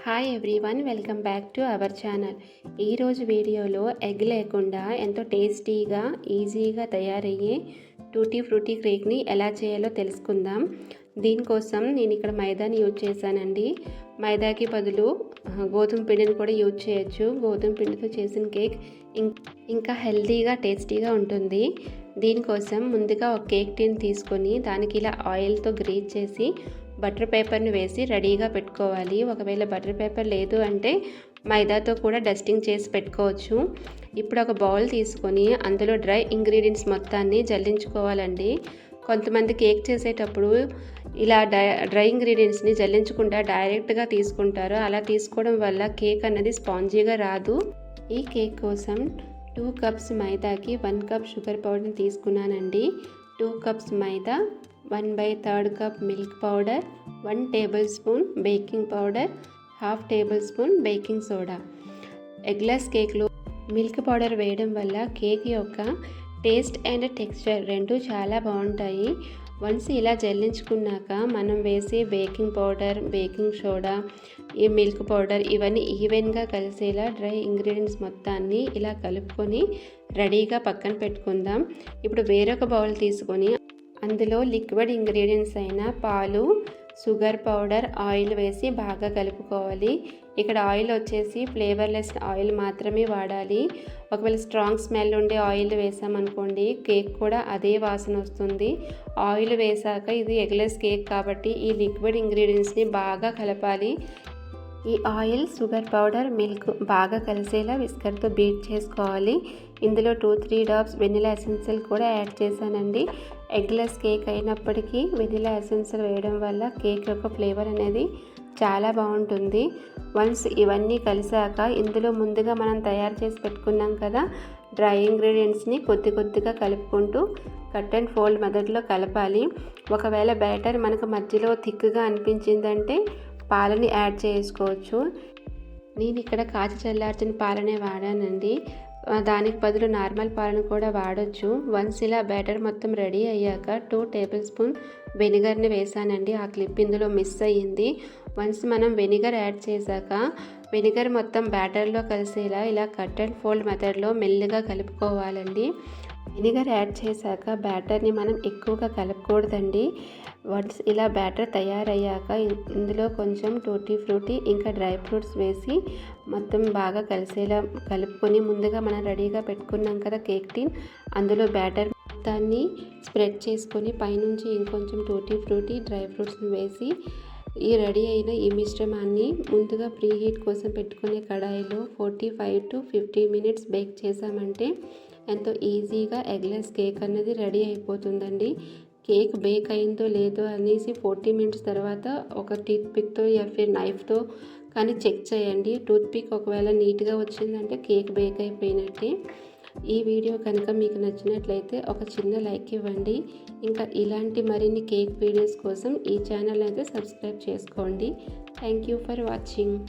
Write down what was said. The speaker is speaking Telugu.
Hi everyone, welcome back to our channel. ఈరోజు వీడియోలో ఎగ్ లేకుండా ఎంతో టేస్టీగా ఈజీగా తయారయ్యే టూటీ ఫ్రూటీ కేక్ని ఎలా చేయాలో తెలుసుకుందాం. దీనికోసం నేను ఇక్కడ మైదాని యూజ్ చేశానండి. మైదాకి బదులు గోధుమ పిండిని కూడా యూజ్ చేయొచ్చు. గోధుమ పిండితో చేసిన కేక్ ఇంకా హెల్తీగా టేస్టీగా ఉంటుంది. దీనికోసం ముందుగా ఒక కేక్ టిన్ తీసుకొని దానికి ఇలా ఆయిల్తో గ్రీజ్ చేసి బటర్ పేపర్ని వేసి రెడీగా పెట్టుకోవాలి. ఒకవేళ బటర్ పేపర్ లేదు అంటే మైదాతో కూడా డస్టింగ్ చేసి పెట్టుకోవచ్చు. ఇప్పుడు ఒక బౌల్ తీసుకొని అందులో డ్రై ఇంగ్రీడియంట్స్ మొత్తాన్ని జల్లించుకోవాలండి. కొంతమంది కేక్ చేసేటప్పుడు ఇలా డ్రై ఇంగ్రీడియంట్స్ని జల్లించకుండా డైరెక్ట్గా తీసుకుంటారు. అలా తీసుకోవడం వల్ల కేక్ అన్నది స్పాంజీగా రాదు. ఈ కేక్ కోసం 2 కప్స్ మైదాకి 1 కప్ షుగర్ పౌడర్ని తీసుకున్నానండి. 2 cups maida, 1/3 cup milk powder, 1 tablespoon baking powder, 1/2 tablespoon baking soda. Eggless కేక్లో మిల్క్ పౌడర్ వేయడం వల్ల కేక్ యొక్క టేస్ట్ అండ్ టెక్స్చర్ రెండు చాలా బాగుంటాయి. వన్స్ ఇలా జల్లించుకున్నాక మనం వేసే బేకింగ్ పౌడర్, బేకింగ్ సోడా, ఈ మిల్క్ పౌడర్ ఇవన్నీ ఈవెన్గా కలిసేలా డ్రై ఇంగ్రీడియంట్స్ మొత్తాన్ని ఇలా కలుపుకొని రెడీగా పక్కన పెట్టుకుందాం. ఇప్పుడు వేరొక బౌల్ తీసుకొని అందులో లిక్విడ్ ఇంగ్రీడియంట్స్ అయిన పాలు, షుగర్ పౌడర్, ఆయిల్ వేసి బాగా కలుపుకోవాలి. ఇక్కడ ఆయిల్ వచ్చేసి ఫ్లేవర్లెస్ ఆయిల్ మాత్రమే వాడాలి. ఒకవేళ స్ట్రాంగ్ స్మెల్ ఉండే ఆయిల్ వేసామనుకోండి కేక్ కూడా అదే వాసన వస్తుంది. ఆయిల్ వేసాక ఇది ఎగ్లెస్ కేక్ కాబట్టి ఈ లిక్విడ్ ఇంగ్రీడియంట్స్ని బాగా కలపాలి. ఈ ఆయిల్, షుగర్ పౌడర్, మిల్క్ బాగా కలిసేలా విస్కర్తో బీట్ చేసుకోవాలి. ఇందులో 2-3 డ్రాప్స్ వెనిలా ఎసెన్షియల్ కూడా యాడ్ చేశానండి. ఎగ్లెస్ కేక్ అయినప్పటికీ వెనిలా ఎసెన్షియల్ వేయడం వల్ల కేక్ యొక్క ఫ్లేవర్ అనేది చాలా బాగుంటుంది. వన్స్ ఇవన్నీ కలిసాక ఇందులో ముందుగా మనం తయారు చేసి పెట్టుకున్నాం కదా డ్రై ఇంగ్రీడియంట్స్ని కొద్ది కొద్దిగా కలుపుకుంటూ కట్ అండ్ ఫోల్డ్ మెథడ్లో కలపాలి. ఒకవేళ బ్యాటర్ మనకు మధ్యలో థిక్గా అనిపించిందంటే పాలని యాడ్ చేసుకోవచ్చు. నేను ఇక్కడ కాచి చల్లార్చిన పాలనే వాడానండి. దానికి బదులు నార్మల్ పాలను కూడా వాడచ్చు. వన్స్ ఇలా బ్యాటర్ మొత్తం రెడీ అయ్యాక 2 టేబుల్ స్పూన్ వెనిగర్ని వేసానండి. ఆ క్లిప్ ఇందులో మిస్ అయ్యింది. వన్స్ మనం వెనిగర్ యాడ్ చేశాక వెనిగర్ మొత్తం బ్యాటర్లో కలిసేలా ఇలా కట్ అండ్ ఫోల్డ్ మెథడ్లో మెల్లిగా కలుపుకోవాలండి. వెనిగర్ యాడ్ చేశాక బ్యాటర్ని మనం ఎక్కువగా కలపకూడదండి. వన్స్ ఇలా బ్యాటర్ తయారయ్యాక ఇందులో కొంచెం టూటీ ఫ్రూటీ ఇంకా డ్రై ఫ్రూట్స్ వేసి మొత్తం బాగా కలిసేలా కలుపుకొని ముందుగా మనం రెడీగా పెట్టుకున్నాం కదా కేక్ టిన్ అందులో బ్యాటర్ మొత్తాన్ని స్ప్రెడ్ చేసుకొని పైనుంచి ఇంకొంచెం టూటీ ఫ్రూటీ డ్రై ఫ్రూట్స్ని వేసి ఈ రెడీ అయిన ఈ మిశ్రమాన్ని ముందుగా ప్రీ హీట్ కోసం పెట్టుకునే కడాయిలో 45 to 50 మినిట్స్ బేక్ చేసామంటే ఎంతో ఈజీగా ఎగ్లెస్ కేక్ అనేది రెడీ అయిపోతుందండి. కేక్ బేక్ అయిందో లేదో అనేసి 40 మినిట్స్ తర్వాత ఒక టూత్ పిక్తో నైఫ్తో కానీ చెక్ చేయండి. టూత్ పిక్ ఒకవేళ నీట్గా వచ్చిందంటే కేక్ బేక్ అయిపోయినట్టే. ఈ వీడియో కనుక మీకు నచ్చినట్లయితే ఒక చిన్న లైక్ ఇవ్వండి. ఇంకా ఇలాంటి మరిన్ని కేక్ వీడియోస్ కోసం ఈ ఛానల్ అయితే సబ్స్క్రైబ్ చేసుకోండి. Thank you for watching.